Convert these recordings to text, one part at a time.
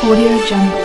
Audio Jungle.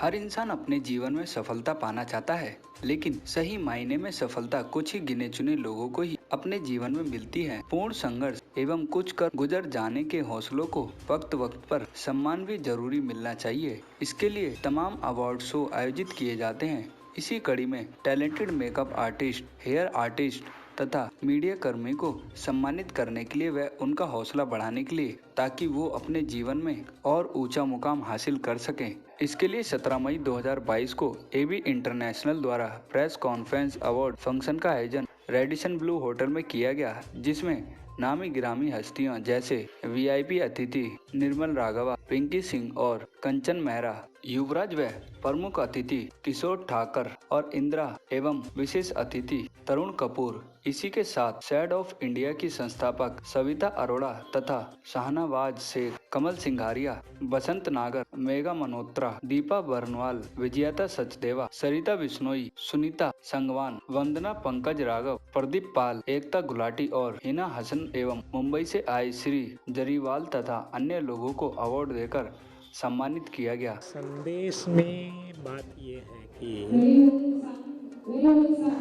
हर इंसान अपने जीवन में सफलता पाना चाहता है, लेकिन सही मायने में सफलता कुछ ही गिने चुने लोगों को ही अपने जीवन में मिलती है। पूर्ण संघर्ष एवं कुछ कर गुजर जाने के हौसलों को वक्त वक्त पर सम्मान भी जरूरी मिलना चाहिए। इसके लिए तमाम अवार्ड शो आयोजित किए जाते हैं। इसी कड़ी में talented makeup artist, hair artist तथा मीडिया कर्मी को सम्मानित करने के लिए व उनका हौसला बढ़ाने के लिए, ताकि वो अपने जीवन में और ऊंचा मुकाम हासिल कर सकें। इसके लिए 17 मई 2022 को एबी इंटरनेशनल द्वारा प्रेस कॉन्फ्रेंस अवार्ड फंक्शन का आयोजन रेडिसन ब्लू होटल में किया गया, जिसमें नामी गिरामी हस्तियां जैसे वीआईपी अतिथि निर्मल राघवा, पिंकी सिंह और कंचन मेहरा, युवराज व प्रमुख अतिथि किशोर ठाकर और इंदिरा एवं विशेष अतिथि तरुण कपूर। इसी के साथ सैड ऑफ इंडिया की संस्थापक सविता अरोड़ा तथा शाहनवाज शेख, कमल सिंघारिया, बसंत नागर, मेघा मल्होत्रा, दीपा बरनवाल, विजयता सचदेवा, सरिता बिश्नोई, सुनीता संगवान, वंदना पंकज राघव, प्रदीप पाल, एकता गुलाटी और हिना हसन एवं मुंबई से आए श्री जरीवाल तथा अन्य लोगों को अवार्ड देकर सम्मानित किया गया। संदेश में बात यह है कि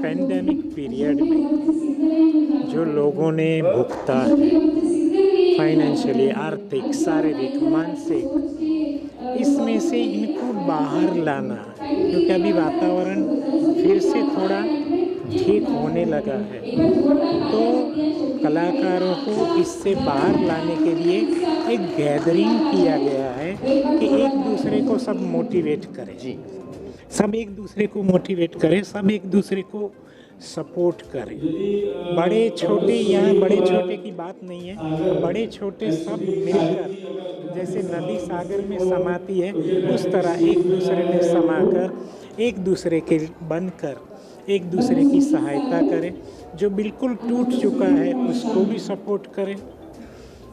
पेंडेमिक पीरियड में जो लोगों ने भुगता है फाइनेंशियली, आर्थिक, शारीरिक, मानसिक, इसमें से इनको बाहर लाना, क्योंकि अभी वातावरण फिर से थोड़ा ठीक होने लगा है, तो कलाकारों को इससे बाहर लाने के लिए एक गैदरिंग किया गया है कि एक दूसरे को सब मोटिवेट करें, सब एक दूसरे को मोटिवेट करें, सब एक दूसरे को सपोर्ट करें। बड़े छोटे, यहाँ बड़े छोटे की बात नहीं है, बड़े छोटे सब मिलकर जैसे नदी सागर में समाती है, उस तरह एक दूसरे में समाकर, एक दूसरे के बनकर एक दूसरे की सहायता करें। जो बिल्कुल टूट चुका है उसको भी सपोर्ट करें।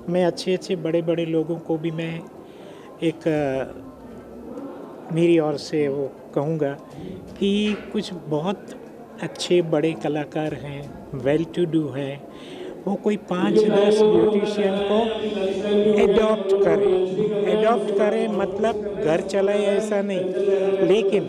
मैं अच्छे बड़े बड़े लोगों को भी मैं एक मेरी ओर से वो कहूँगा कि कुछ बहुत अच्छे बड़े कलाकार हैं, वेल टू डू हैं, वो कोई 5-10 ब्यूटिशियन को एडॉप्ट करें मतलब घर चलाए ऐसा नहीं, लेकिन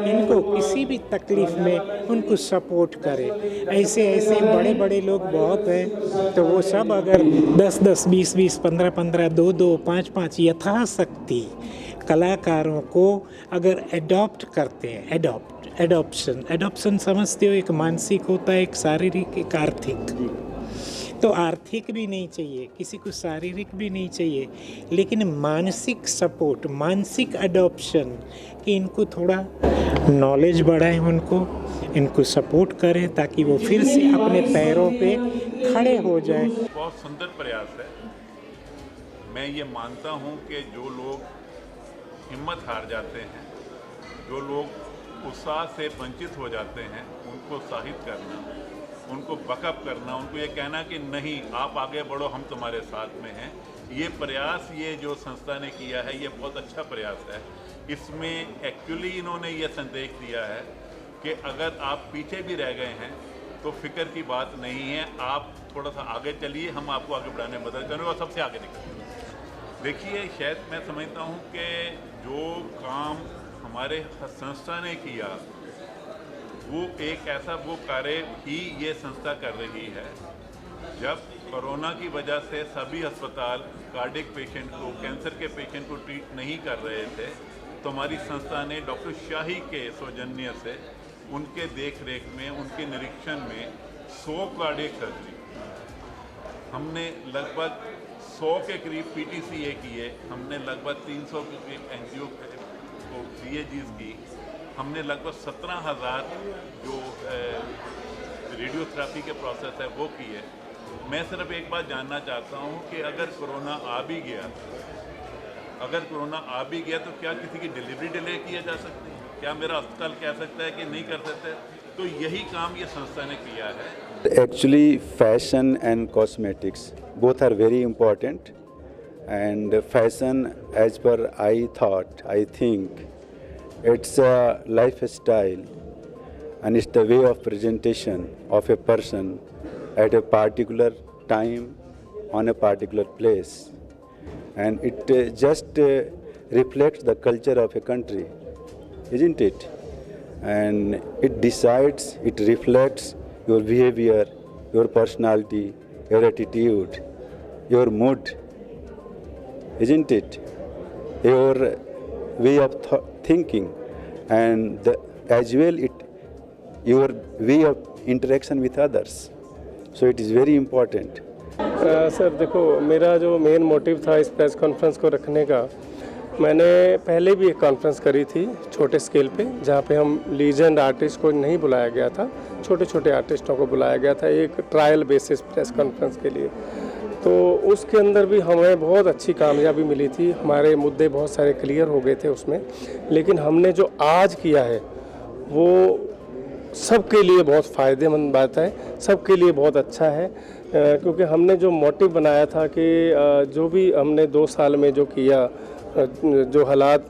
इनको किसी भी तकलीफ़ में उनको सपोर्ट करें। ऐसे बड़े बड़े लोग बहुत हैं, तो वो सब अगर 10-10, 20-20, 15-15, 2-2, 5-5 यथाशक्ति कलाकारों को अगर एडॉप्ट करते हैं, एडॉप्शन समझते हो, एक मानसिक होता है, एक शारीरिक, एक आर्थिक। तो आर्थिक भी नहीं चाहिए किसी को, शारीरिक भी नहीं चाहिए, लेकिन मानसिक सपोर्ट, मानसिक एडॉप्शन, कि इनको थोड़ा नॉलेज बढ़ाएं, इनको सपोर्ट करें ताकि वो फिर से अपने पैरों पे खड़े हो जाए। बहुत सुंदर प्रयास है। मैं ये मानता हूँ कि जो लोग हिम्मत हार जाते हैं, जो लोग उत्साह से वंचित हो जाते हैं, उनको उत्साहित करना, उनको बकअप करना, उनको ये कहना कि नहीं आप आगे बढ़ो, हम तुम्हारे साथ में हैं, ये प्रयास ये जो संस्था ने किया है ये बहुत अच्छा प्रयास है। इसमें एक्चुअली इन्होंने ये संदेश दिया है कि अगर आप पीछे भी रह गए हैं तो फिक्र की बात नहीं है, आप थोड़ा सा आगे चलिए, हम आपको आगे बढ़ाने में मदद करेंगे और सबसे आगे निकलेंगे। देखिए, शायद मैं समझता हूँ कि जो काम हमारे संस्था ने किया वो एक ऐसा वो कार्य ही ये संस्था कर रही है। जब कोरोना की वजह से सभी अस्पताल कार्डियक पेशेंट को, कैंसर के पेशेंट को ट्रीट नहीं कर रहे थे, तो हमारी संस्था ने डॉक्टर शाही के सौजन्य से, उनके देख रेख में, उनके निरीक्षण में 100 कार्डियक सर्जरी, हमने लगभग 100 के करीब PTCA किए, हमने लगभग 300 के करीब एनजीओ को CAGs की, हमने लगभग 17,000 जो रेडियोथेरेपी के प्रोसेस है वो किए। मैं सिर्फ एक बात जानना चाहता हूँ कि अगर कोरोना आ भी गया, तो क्या किसी की डिलीवरी डिले किया जा सकती है? क्या मेरा अस्पताल कह सकता है कि नहीं कर सकते? तो यही काम ये संस्था ने किया है। Actually, fashion and cosmetics both are very important, and fashion, as per I think it's a lifestyle, and it's the way of presentation of a person at a particular time on a particular place. and it just reflects the culture of a country, isn't it? And it decides, it reflects your behavior, your personality, your attitude, your mood, isn't it? Your way of thinking, and as well your way of interaction with others. So it is very important. Sir देखो, मेरा जो main motive था इस press conference को रखने का, मैंने पहले भी एक कॉन्फ्रेंस करी थी छोटे स्केल पे, जहाँ पे हम लीजेंड आर्टिस्ट को नहीं बुलाया गया था, छोटे छोटे आर्टिस्टों को बुलाया गया था एक ट्रायल बेसिस प्रेस कॉन्फ्रेंस के लिए। तो उसके अंदर भी हमें बहुत अच्छी कामयाबी मिली थी, हमारे मुद्दे बहुत सारे क्लियर हो गए थे उसमें। लेकिन हमने जो आज किया है वो सबके लिए बहुत फ़ायदेमंद बात है, सबके लिए बहुत अच्छा है, क्योंकि हमने जो मोटिव बनाया था कि जो भी हमने 2 साल में जो किया, जो हालात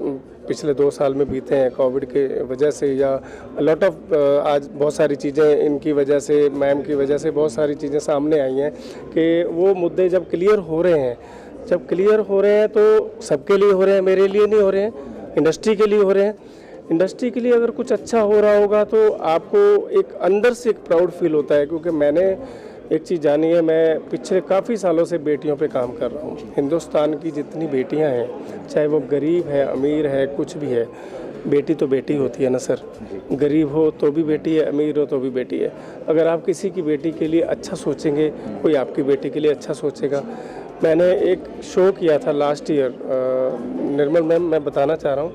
पिछले 2 साल में बीते हैं कोविड के वजह से, या लॉट ऑफ आज बहुत सारी चीज़ें इनकी वजह से, मैम की वजह से बहुत सारी चीज़ें सामने आई हैं कि वो मुद्दे जब क्लियर हो रहे हैं तो सबके लिए हो रहे हैं, मेरे लिए नहीं हो रहे हैं, इंडस्ट्री के लिए हो रहे हैं। इंडस्ट्री के लिए अगर कुछ अच्छा हो रहा होगा तो आपको एक अंदर से एक प्राउड फील होता है, क्योंकि मैंने एक चीज़ जानी है, मैं पिछले काफ़ी सालों से बेटियों पे काम कर रहा हूँ। हिंदुस्तान की जितनी बेटियाँ हैं, चाहे वो गरीब है, अमीर है, कुछ भी है, बेटी तो बेटी होती है ना सर। गरीब हो तो भी बेटी है, अमीर हो तो भी बेटी है। अगर आप किसी की बेटी के लिए अच्छा सोचेंगे, कोई आपकी बेटी के लिए अच्छा सोचेगा। मैंने एक शो किया था लास्ट ईयर, निर्मल मैम मैं बताना चाह रहा हूँ,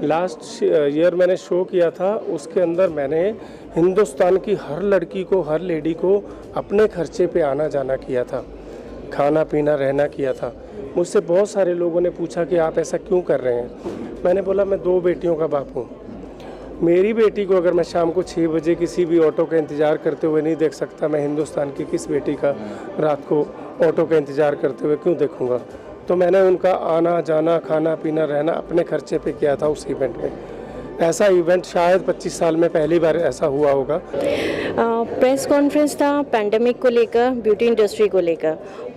लास्ट ईयर मैंने शो किया था, उसके अंदर मैंने हिंदुस्तान की हर लड़की को, हर लेडी को अपने खर्चे पे आना जाना किया था, खाना पीना रहना किया था। मुझसे बहुत सारे लोगों ने पूछा कि आप ऐसा क्यों कर रहे हैं। मैंने बोला मैं 2 बेटियों का बाप हूँ। मेरी बेटी को अगर मैं शाम को 6 बजे किसी भी ऑटो का इंतज़ार करते हुए नहीं देख सकता, मैं हिंदुस्तान की किस बेटी का रात को ऑटो का इंतज़ार करते हुए क्यों देखूँगा। तो मैंने उनका आना जाना, खाना पीना रहना अपने खर्चे पे किया था उस इवेंट में। ऐसा इवेंट शायद 25 साल में पहली बार ऐसा हुआ होगा। प्रेस कॉन्फ्रेंस था पैंडेमिक को लेकर, ब्यूटी इंडस्ट्री को लेकर,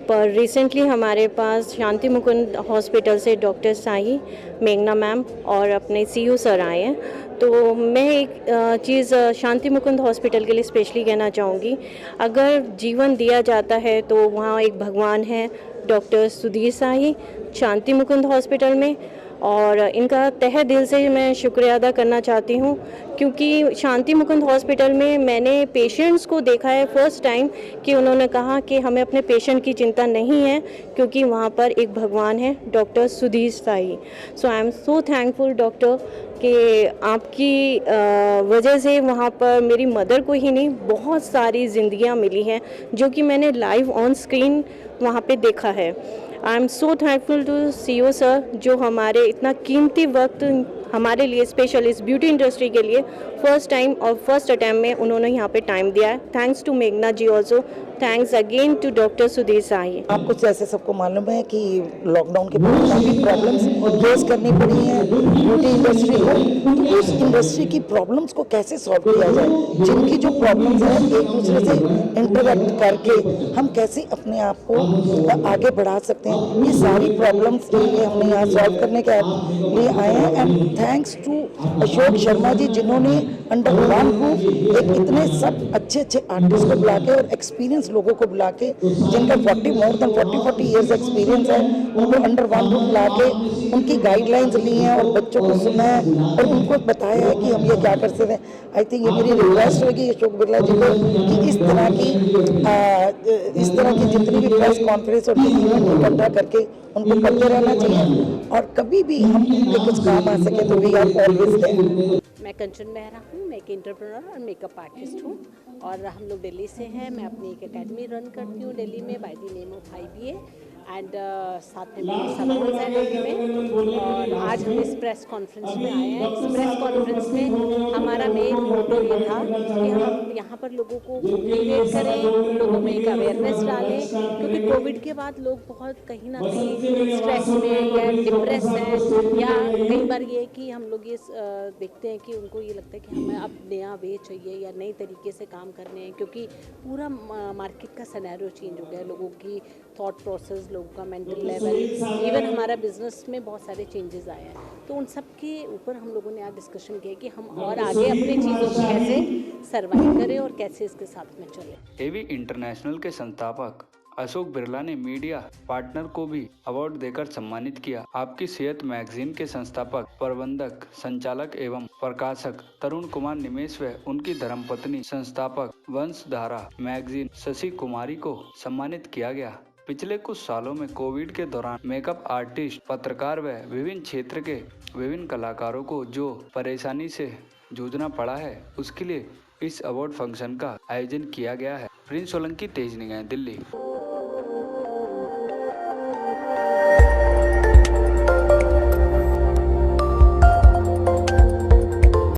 पर रिसेंटली हमारे पास शांति मुकुंद हॉस्पिटल से डॉक्टर साई, मेघना मैम और अपने सीयू सर आए हैं। तो मैं एक चीज़ शांति मुकुंद हॉस्पिटल के लिए स्पेशली कहना चाहूँगी, अगर जीवन दिया जाता है तो वहाँ एक भगवान है डॉक्टर सुधीर साई शांति मुकुंद हॉस्पिटल में, और इनका तहे दिल से मैं शुक्रिया अदा करना चाहती हूँ, क्योंकि शांति मुकुंद हॉस्पिटल में मैंने पेशेंट्स को देखा है फर्स्ट टाइम कि उन्होंने कहा कि हमें अपने पेशेंट की चिंता नहीं है, क्योंकि वहाँ पर एक भगवान है doctor Sudhir Sai. So I am so thankful doctor कि आपकी वजह से वहाँ पर मेरी मदर को ही नहीं, बहुत सारी ज़िंदगियाँ मिली हैं जो कि मैंने लाइव ऑन स्क्रीन वहाँ पे देखा है। I am so thankful to CEO sir, जो हमारे इतना कीमती वक्त हमारे लिए स्पेशल इस ब्यूटी इंडस्ट्री के लिए फर्स्ट टाइम और फर्स्ट अटैम्प्ट में उन्होंने यहाँ पे टाइम दिया है। थैंक्स टू मेघना ji also, thanks again to doctor Sudhir Sai. आपको जैसे सबको मालूम है कि लॉकडाउन के बाद काफ़ी प्रॉब्लम्स फेस करनी पड़ी हैं ब्यूटी इंडस्ट्री को, तो उस इंडस्ट्री की प्रॉब्लम्स को कैसे सॉल्व किया जाए, जिनकी जो प्रॉब्लम्स हैं एक दूसरे से इंटरेक्ट करके हम कैसे अपने आप को आगे बढ़ा सकते हैं, ये सारी प्रॉब्लम्स के लिए हमने यहाँ सॉल्व करने के लिए आए हैं। And thanks to Ashok Sharma ji, जिन्होंने अंडर वन रूफ एक इतने सब अच्छे अच्छे आर्टिस्ट को बुला के और एक्सपीरियंस लोगों को बुला के, जिनका मोर देन 40 ईयर्स एक्सपीरियंस है, उनको अंडर वन रूफ ला के उनकी गाइडलाइंस ली हैं और बच्चों को सुना है और उनको बताया है कि हम ये क्या कर सकते हैं। आई थिंक ये मेरी रिक्वेस्ट होगी अशोक बिरला जी को कि इस तरह की जितनी भी प्रेस कॉन्फ्रेंस और इवेंट इकट्ठा करके उनको करते रहना चाहिए, और कभी भी हम उनके कुछ काम आ सके तो वी आर ऑलवेज देयर। मैं कंचन मेहरा हूँ, मैं एक एंटरप्रेन्योर और मेकअप आर्टिस्ट हूँ, और हम लोग दिल्ली से हैं। मैं अपनी एक एकेडमी रन करती हूँ दिल्ली में by the name of IBA, and साथ में मेरे सलोन्स हैं दिल्ली में। और आज हम इस प्रेस कॉन्फ्रेंस में आए हैं। इस प्रेस कॉन्फ्रेंस में हमारा मेन मोटो ये था कि हम यहाँ पर लोगों को मोटिवेट करें, लोगों में एक अवेयरनेस डालें, क्योंकि कोविड के बाद लोग बहुत कहीं ना कहीं स्ट्रेस में या डिप्रेस हैं, या कई बार ये कि हम लोग ये देखते हैं कि उनको ये लगता है कि हमें अब नया वे चाहिए या नए तरीके से काम करने हैं, क्योंकि पूरा मार्केट का सिनेरियो चेंज हो गया है लोगों की थॉट प्रोसेस, लोगों का मेंटल लेवल, इवन हमारा बिजनेस में बहुत सारे चेंजेस आए हैं। तो उन सब के ऊपर हम लोगों ने आज डिस्कशन किया कि हम और आगे अपनी चीज़ों को कैसे सर्वाइव करें और कैसे इसके साथ में चलें। एवी इंटरनेशनल के संस्थापक अशोक बिरला ने मीडिया पार्टनर को भी अवार्ड देकर सम्मानित किया। आपकी सेहत मैगजीन के संस्थापक, प्रबंधक, संचालक एवं प्रकाशक तरुण कुमार निमेश व उनकी धर्मपत्नी संस्थापक वंशधारा मैगजीन शशि कुमारी को सम्मानित किया गया। पिछले कुछ सालों में कोविड के दौरान मेकअप आर्टिस्ट, पत्रकार व विभिन्न क्षेत्र के विभिन्न कलाकारों को जो परेशानी से जूझना पड़ा है, उसके लिए इस अवार्ड फंक्शन का आयोजन किया गया है। प्रिंस सोलंकी, तेज निगाहें, दिल्ली।